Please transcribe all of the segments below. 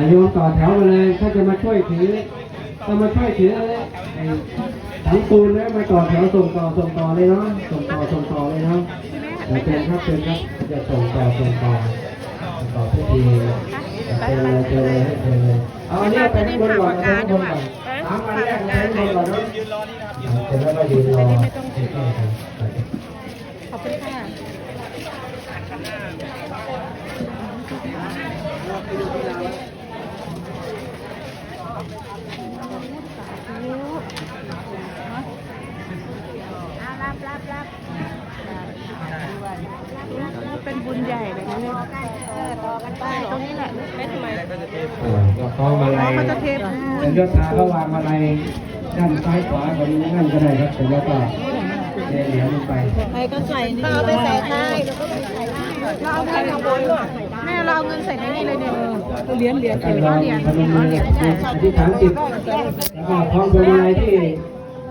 โยมต่อแถวมาเลยถ้าจะมาช่วยถือจะมาช่วยถืออะไรถังปูนแล้วมาต่อแถวส่งต่อเลยเนาะส่งต่อเลยเนาะเป็นครับจะส่งต่อพิธีเจอเลยเอาอันนี้ไปข้างบนก่อนนะข้างบนก่อนถามมาแรกไปข้างบนก่อนเนาะเสร็จแล้วก็ยืนรอขอบคุณค่ะรับเป็นบุญใหญ่เลยนะเนี่ยต่อกันไปตรงนี้แหละไม่ทำไมเขามาลัยเป็นยศถาเขาวางมาลัยด้านซ้ายขวาบนนั่นก็ได้ครับเสร็จแล้วก็เหรียญลงไปใครก็ใส่นี่เราไปใส่ได้เราเอาเงินมาบนแม่เราเอาเงินใส่ในนี่เลยเนี่ยเหรียญอธิษฐานจิตแล้วก็พร้อมพวงมาลัยที่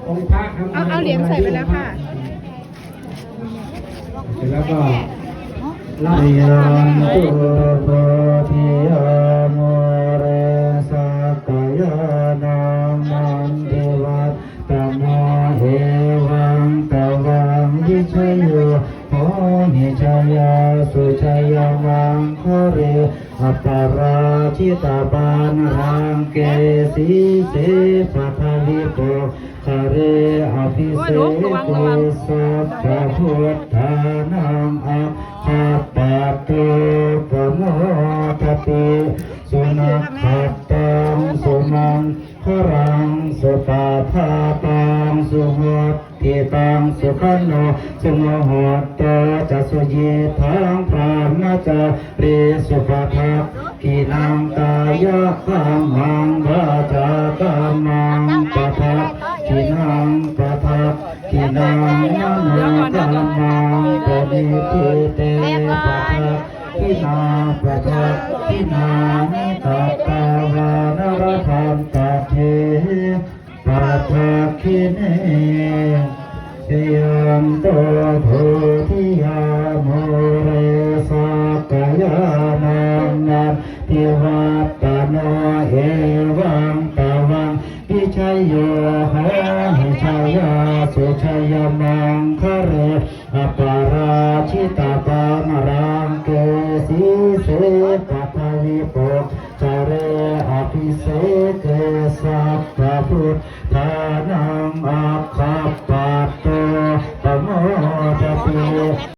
องค์พระเอาเหรียญใส่ไปแล้วค่ะเสร็จแล้วก็ลายันตุโพธิอาโมเรสักยานามันเทวัตตโมเอวังตวังยิชยโยโหนิชยาสุชยมังคเรอปาราชิตาปานรังเกสีเสปัทวิโกคาเรอภิเศกุสัพพะพุทธานังอะคาปะโตปโมทติสุนัขขัตตังสุมังครังสุปาภาตังสุโหติตังสุขันโนสุโมโหตจะสุเยทังพรามจาริสุภทักกินังกายะขังมังวาจากัมมังปะทักกินังปะทักกินังมโนกัมมังปณิทิเตปะทักกินาปะทักกินานิตัตตาวานรธันตเทปะทักขิเนเสียงโตโพธิยาโมเรสักยานังนันทิวัตตโนเอวังตวังพิชัยโยโหหิชัยาสุชัยมังคะเรอปาราชิตาปามรังเกสีเสปัทวิโปจาเรอภิเศกสัพพะพุทธ